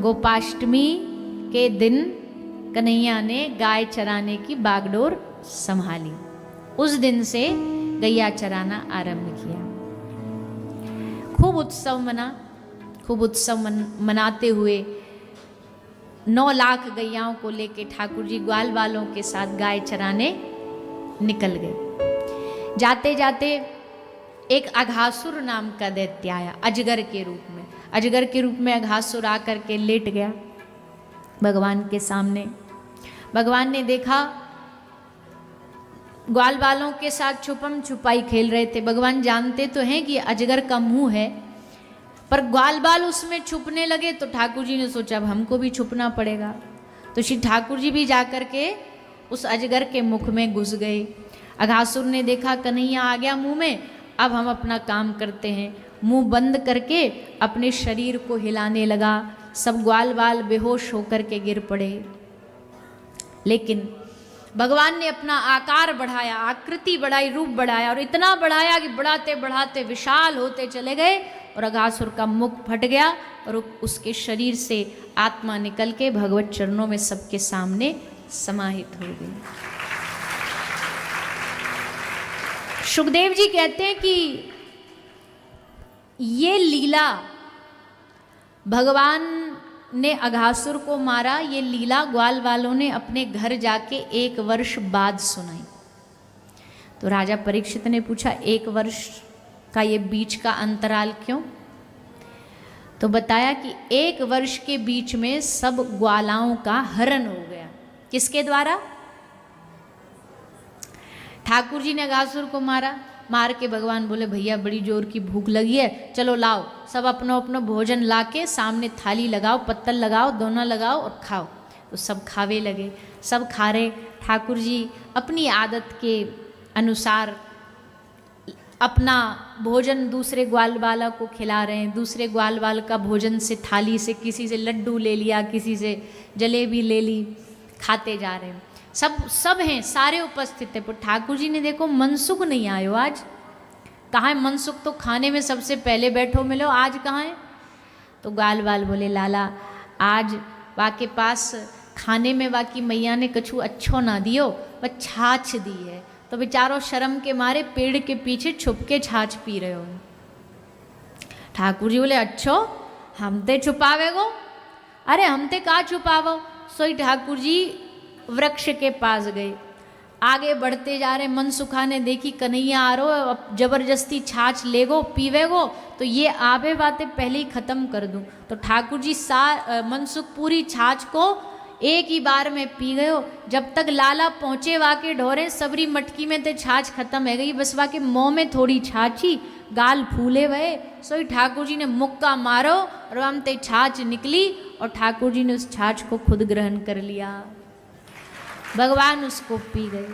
गोपाष्टमी के दिन कन्हैया ने गाय चराने की बागडोर संभाली। उस दिन से गैया चराना आरंभ किया। खूब उत्सव मना। खूब उत्सव मनाते हुए 9 लाख गैयाओं को लेके ठाकुर जी ग्वाल वालों के साथ गाय चराने निकल गए। जाते जाते एक अघासुर नाम का दैत्य आया अजगर के रूप में। अजगर के रूप में अघासुर आकर के लेट गया भगवान के सामने। भगवान ने देखा ग्वाल वालों के साथ छुपम छुपाई खेल रहे थे। भगवान जानते तो हैं कि अजगर का मुंह है, पर ग्वाल बाल उसमें छुपने लगे तो ठाकुर जी ने सोचा अब हमको भी छुपना पड़ेगा। तो श्री ठाकुर जी भी जाकर के उस अजगर के मुख में घुस गए। अघासुर ने देखा कन्हैया आ गया मुंह में, अब हम अपना काम करते हैं। मुंह बंद करके अपने शरीर को हिलाने लगा। सब ग्वाल बाल बेहोश होकर के गिर पड़े। लेकिन भगवान ने अपना आकार बढ़ाया, आकृति बढ़ाई, रूप बढ़ाया और इतना बढ़ाया कि बढ़ाते बढ़ाते विशाल होते चले गए और अघासुर का मुख फट गया और उसके शरीर से आत्मा निकल के भगवत चरणों में सबके सामने समाहित हो गई। सुखदेव जी कहते हैं कि ये लीला भगवान ने अघासुर को मारा, ये लीला ग्वाल वालों ने अपने घर जाके 1 वर्ष बाद सुनाई। तो राजा परीक्षित ने पूछा 1 वर्ष का ये बीच का अंतराल क्यों? तो बताया कि 1 वर्ष के बीच में सब ग्वालाओं का हरण हो गया। किसके द्वारा? ठाकुर जी ने अघासुर को मारा। मार के भगवान बोले भैया बड़ी जोर की भूख लगी है, चलो लाओ सब अपना अपना भोजन लाके सामने थाली लगाओ, पत्तल लगाओ, दोना लगाओ और खाओ। तो सब खावे लगे। सब खा रहे। ठाकुर जी अपनी आदत के अनुसार अपना भोजन दूसरे ग्वाल वाला को खिला रहे हैं। दूसरे ग्वाल वाल का भोजन से थाली से किसी से लड्डू ले लिया, किसी से जलेबी ले ली, खाते जा रहे हैं। सब हैं, सारे उपस्थित हैं। पर ठाकुर जी ने देखो मनसुख नहीं आयो आज। कहाँ है मनसुख? तो खाने में सबसे पहले बैठो मिलो, आज कहाँ है? तो ग्वाल वाल बोले लाला आज वाके पास खाने में वाकी मैया ने कछु अच्छो ना दियो, वह छाछ दी है। तो बेचारो शर्म के मारे पेड़ के पीछे छुप के छाछ पी रहे हो। ठाकुर जी बोले अच्छो हम ते छुपावे गो? अरे हम ते का छुपावो? सोई ठाकुर जी वृक्ष के पास गए। आगे बढ़ते जा रहे। मनसुखा ने देखी कन्हैया आ रो, अब जबरदस्ती छाछ ले गो पीवे गो तो ये आवे बातें पहले ही खत्म कर दूं। तो ठाकुर जी मनसुख पूरी छाछ को एक ही बार में पी गयो। जब तक लाला पहुंचे वाके ढोरे सबरी मटकी में ते छाछ खत्म है गई, बस वाके मुंह में थोड़ी छाछी, गाल फूले हुए। सोई ठाकुर जी ने मुक्का मारो और हम ते छाछ निकली और ठाकुर जी ने उस छाछ को खुद ग्रहण कर लिया। भगवान उसको पी गए।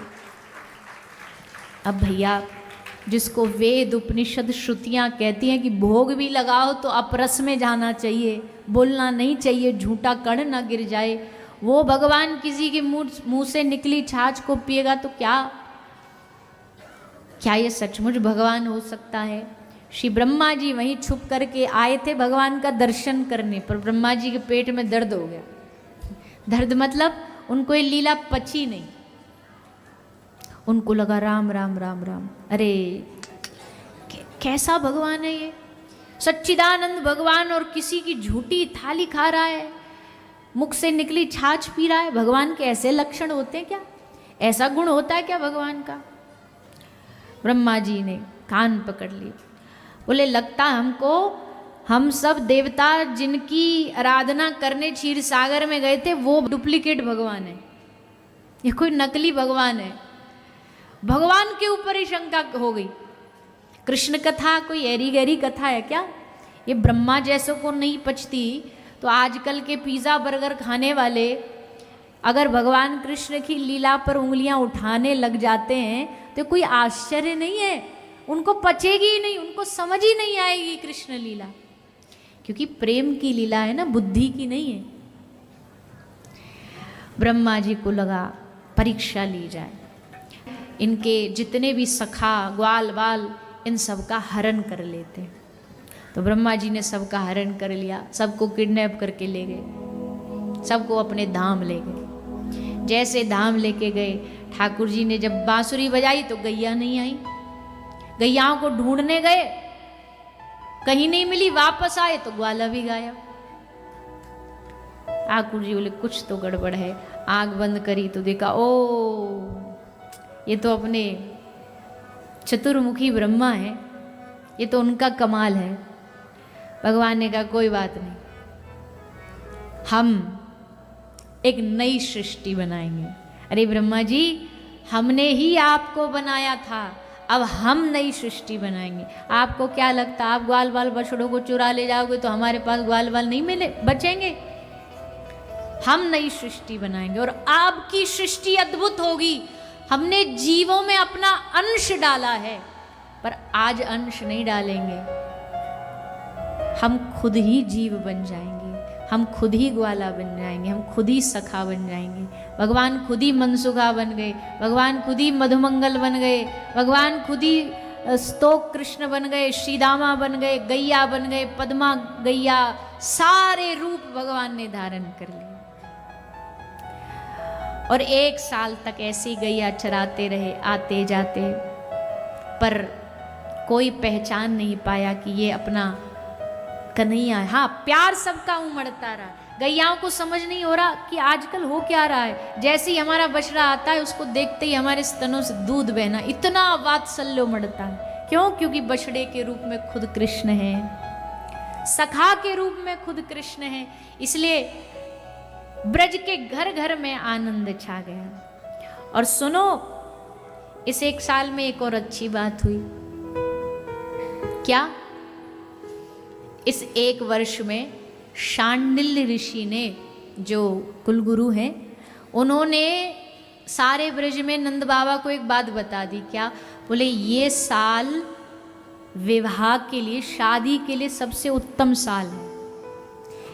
अब भैया जिसको वेद उपनिषद श्रुतियां कहती हैं कि भोग भी लगाओ तो अपरस में जाना चाहिए, बोलना नहीं चाहिए, झूठा कण ना गिर जाए, वो भगवान किसी के मुंह से निकली छाछ को पिएगा तो क्या ये सचमुच भगवान हो सकता है? श्री ब्रह्मा जी वहीं छुप करके आए थे भगवान का दर्शन करने, पर ब्रह्मा जी के पेट में दर्द हो गया। दर्द मतलब उनको ये लीला पची नहीं। उनको लगा राम राम राम राम, अरे कैसा भगवान है ये? सच्चिदानंद भगवान और किसी की झूठी थाली खा रहा है, मुख से निकली छाछ पी रहा है। भगवान के ऐसे लक्षण होते हैं क्या? ऐसा गुण होता है क्या भगवान का? ब्रह्मा जी ने कान पकड़ लिए। बोले लगता हमको हम सब देवता जिनकी आराधना करने क्षीर सागर में गए थे वो डुप्लीकेट भगवान है, ये कोई नकली भगवान है। भगवान के ऊपर ही शंका हो गई। कृष्ण कथा कोई एरी गहरी कथा है क्या? ये ब्रह्मा जैसों को नहीं पचती तो आजकल के पिज़्ज़ा बर्गर खाने वाले अगर भगवान कृष्ण की लीला पर उंगलियां उठाने लग जाते हैं तो कोई आश्चर्य नहीं है। उनको पचेगी ही नहीं, उनको समझ ही नहीं आएगी कृष्ण लीला, क्योंकि प्रेम की लीला है ना, बुद्धि की नहीं है। ब्रह्मा जी को लगा परीक्षा ली जाए, इनके जितने भी सखा ग्वाल बाल इन सब का हरण कर लेते। तो ब्रह्मा जी ने सबका हरण कर लिया, सबको किडनैप करके ले गए, सबको अपने धाम ले गए। जैसे धाम लेके गए, ठाकुर जी ने जब बांसुरी बजाई तो गैया नहीं आई। गैयाओं को ढूंढने गए, कहीं नहीं मिली, वापस आए तो ग्वाला भी गायब। ठाकुर जी बोले कुछ तो गड़बड़ है। आंख बंद करी तो देखा, ओ ये तो अपने चतुर्मुखी ब्रह्मा है, ये तो उनका कमाल है। भगवान ने कहा कोई बात नहीं, हम एक नई सृष्टि बनाएंगे। अरे ब्रह्मा जी, हमने ही आपको बनाया था, अब हम नई सृष्टि बनाएंगे। आपको क्या लगता आप ग्वाल बाल बछड़ों को चुरा ले जाओगे तो हमारे पास ग्वाल बाल नहीं मिले बचेंगे? हम नई सृष्टि बनाएंगे और आपकी सृष्टि अद्भुत होगी। हमने जीवों में अपना अंश डाला है, पर आज अंश नहीं डालेंगे, हम खुद ही जीव बन जाएंगे, हम खुद ही ग्वाला बन जाएंगे, हम खुद ही सखा बन जाएंगे। भगवान खुद ही मनसुखा बन गए, भगवान खुद ही मधुमंगल बन गए, भगवान खुद ही स्तोक कृष्ण बन गए, श्रीदामा बन गए, गैया बन गए, पद्मा गैया, सारे रूप भगवान ने धारण कर लिए। और 1 साल तक ऐसे ही गैया चराते रहे, आते जाते, पर कोई पहचान नहीं पाया कि ये अपना कन्हैया है। हाँ, प्यार सबका उमड़ता रहा। गैयाओं को समझ नहीं हो रहा कि आजकल हो क्या रहा है। जैसे ही हमारा बछड़ा आता है, उसको देखते ही हमारे स्तनों से दूध बहना, इतना वात्सल्य उमड़ता है। क्यों? क्योंकि बछड़े के रूप में खुद कृष्ण है, सखा के रूप में खुद कृष्ण है। इसलिए ब्रज के घर घर में आनंद छा गया। और सुनो, इस 1 साल में एक और अच्छी बात हुई। क्या? इस 1 वर्ष में शांडिल्य ऋषि ने, जो कुलगुरु हैं, उन्होंने सारे ब्रज में नंद बाबा को एक बात बता दी। क्या? बोले ये साल विवाह के लिए, शादी के लिए सबसे उत्तम साल है।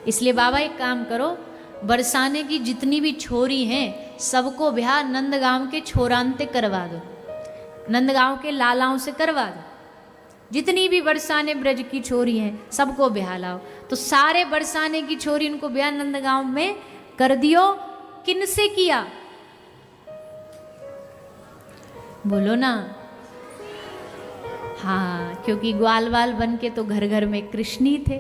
इसलिए बाबा एक काम करो, बरसाने की जितनी भी छोरी हैं सबको ब्याह नंदगांव के छोरांते करवा दो, नंदगांव के लालाओं से करवा दो। जितनी भी बरसाने ब्रज की छोरी हैं सबको ब्याह लाओ। तो सारे बरसाने की छोरी उनको ब्याह नंदगांव में कर दियो। किनसे किया? बोलो ना। हाँ, क्योंकि ग्वाल वाल बन के तो घर घर में कृष्ण ही थे।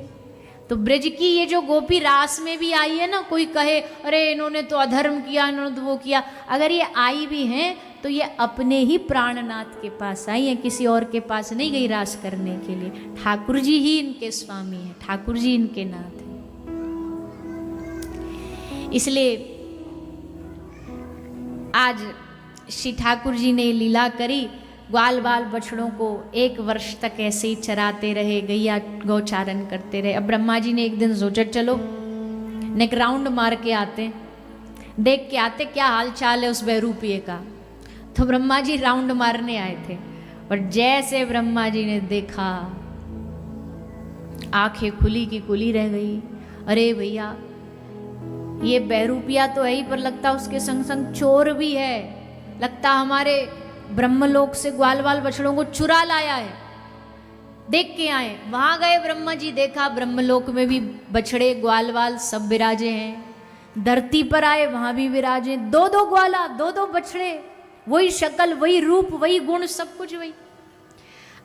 तो ब्रज की ये जो गोपी रास में भी आई है ना, कोई कहे अरे इन्होंने तो अधर्म किया, इन्होंने तो वो किया, अगर ये आई भी हैं तो ये अपने ही प्राणनाथ के पास आई है, किसी और के पास नहीं गई रास करने के लिए। ठाकुर जी ही इनके स्वामी हैं, ठाकुर जी इनके नाथ हैं। इसलिए आज श्री ठाकुर जी ने लीला करी, ग्वाल बाल बछड़ों को 1 वर्ष तक ऐसे ही चराते रहे, गैया गौचारण करते रहे। अब ब्रह्मा जी ने एक दिन सोचा चलो एक राउंड मार के आते, देख के आते क्या हाल चाल है उस बहरूपिये का। तो ब्रह्मा जी राउंड मारने आए थे, और जैसे ब्रह्मा जी ने देखा, आंखें खुली की खुली रह गई। अरे भैया, ये बहरूपिया तो है ही, पर लगता उसके संग संग चोर भी है, लगता हमारे ब्रह्मलोक से ग्वाल बाल बछड़ों को चुरा लाया है। देख के आए। वहां गए ब्रह्मा जी, देखा ब्रह्मलोक में भी बछड़े ग्वाल बाल सब विराजे हैं। धरती पर आए, वहां भी विराजे 2-2 ग्वाला, 2-2 बछड़े, वही शक्ल, वही रूप, वही गुण, सब कुछ वही।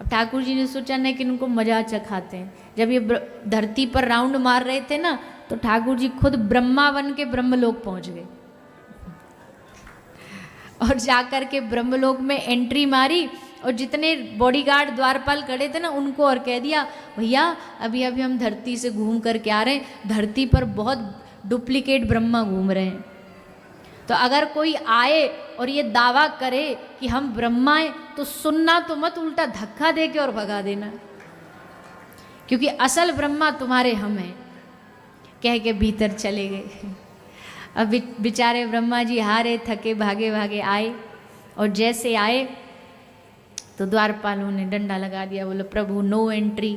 अब ठाकुर जी ने सोचा नहीं कि इनको मजा चखाते हैं। जब ये धरती पर राउंड मार रहे थे ना, तो ठाकुर जी खुद ब्रह्मा बन के ब्रह्मलोक पहुंच गए, और जाकर के ब्रह्मलोक में एंट्री मारी, और जितने बॉडीगार्ड द्वारपाल खड़े थे ना, उनको और कह दिया भैया अभी अभी हम धरती से घूम करके आ रहे हैं, धरती पर बहुत डुप्लीकेट ब्रह्मा घूम रहे हैं। तो अगर कोई आए और ये दावा करे कि हम ब्रह्मा हैं, तो सुनना तो मत, उल्टा धक्का दे के और भगा देना, क्योंकि असल ब्रह्मा तुम्हारे हम हैं। कह के भीतर चले गए। अब बेचारे ब्रह्मा जी हारे थके भागे भागे आए, और जैसे आए तो द्वारपालों ने डंडा लगा दिया, बोले प्रभु नो एंट्री।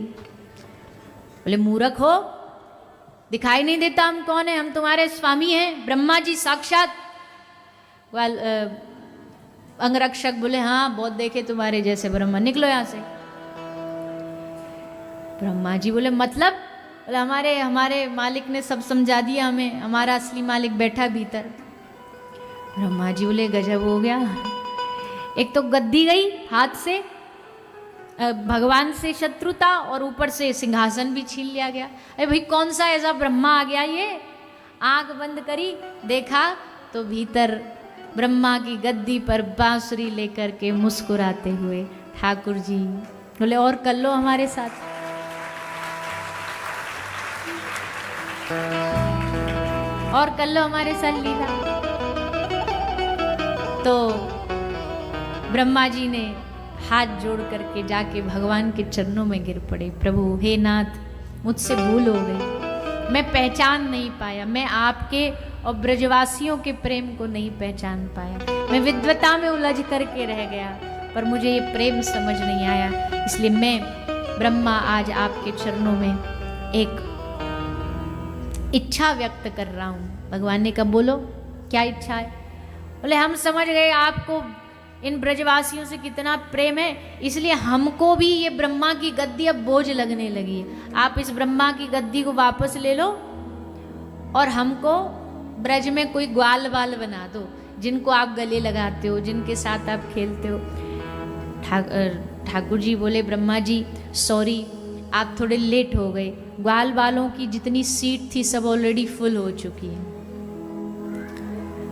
बोले मूर्ख हो, दिखाई नहीं देता हम कौन है? हम तुम्हारे स्वामी हैं, ब्रह्मा जी साक्षात। अंगरक्षक बोले हाँ बहुत देखे तुम्हारे जैसे ब्रह्मा, निकलो यहाँ से। ब्रह्मा जी बोले मतलब? बोले हमारे मालिक ने सब समझा दिया हमें, हमारा असली मालिक बैठा भीतर। ब्रह्मा जी बोले गजब हो गया, एक तो गद्दी गई हाथ से, भगवान से शत्रुता, और ऊपर से सिंहासन भी छीन लिया गया। अरे भाई कौन सा ऐसा ब्रह्मा आ गया ये? आंख बंद करी, देखा तो भीतर ब्रह्मा की गद्दी पर बांसुरी लेकर के मुस्कुराते हुए ठाकुर जी। बोले और कर लो हमारे साथ। और कर लो हमारे साथ लीला। तो ब्रह्मा जी ने हाथ जोड़ करके जाके भगवान के चरणों में गिर पड़े। प्रभु हे नाथ, मुझसे भूल हो गई, मैं पहचान नहीं पाया, मैं आपके और ब्रजवासियों के प्रेम को नहीं पहचान पाया, मैं विद्वता में उलझ करके रह गया, पर मुझे ये प्रेम समझ नहीं आया। इसलिए मैं ब्रह्मा आज आपके चरणों में एक इच्छा व्यक्त कर रहा हूँ। भगवान ने कहा बोलो क्या इच्छा है? बोले हम समझ गए आपको इन ब्रजवासियों से कितना प्रेम है, इसलिए हमको भी ये ब्रह्मा की गद्दी अब बोझ लगने लगी है। आप इस ब्रह्मा की गद्दी को वापस ले लो और हमको ब्रज में कोई ग्वाल वाल बना दो, जिनको आप गले लगाते हो, जिनके साथ आप खेलते हो। ठाकुर जी बोले ब्रह्मा जी सॉरी, आप थोड़े लेट हो गए, ग्वाल वालों की जितनी सीट थी सब ऑलरेडी फुल हो चुकी है।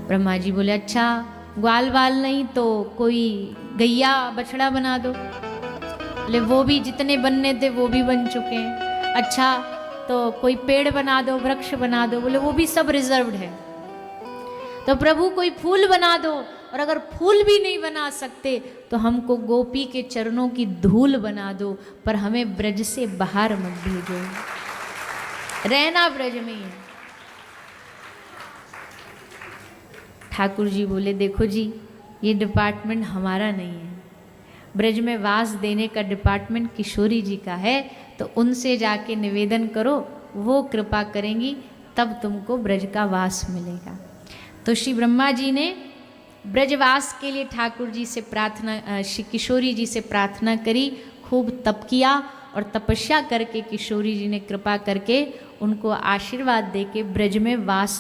ब्रह्मा जी बोले अच्छा ग्वाल वाल नहीं तो कोई गैया बछड़ा बना दो। बोले वो भी जितने बनने थे वो भी बन चुके हैं। अच्छा तो कोई पेड़ बना दो, वृक्ष बना दो। बोले वो भी सब रिजर्व्ड है। तो प्रभु कोई फूल बना दो, और अगर फूल भी नहीं बना सकते तो हमको गोपी के चरणों की धूल बना दो, पर हमें ब्रज से बाहर मत भेजो, रहना ब्रज में ही। ठाकुर जी बोले देखो जी ये डिपार्टमेंट हमारा नहीं है, ब्रज में वास देने का डिपार्टमेंट किशोरी जी का है, तो उनसे जाके निवेदन करो, वो कृपा करेंगी, तब तुमको ब्रज का वास मिलेगा। तो श्री ब्रह्मा जी ने ब्रजवास के लिए ठाकुर जी से प्रार्थना, श्री किशोरी जी से प्रार्थना करी, खूब तप किया, और तपस्या करके किशोरी जी ने कृपा करके उनको आशीर्वाद दे के ब्रज में वास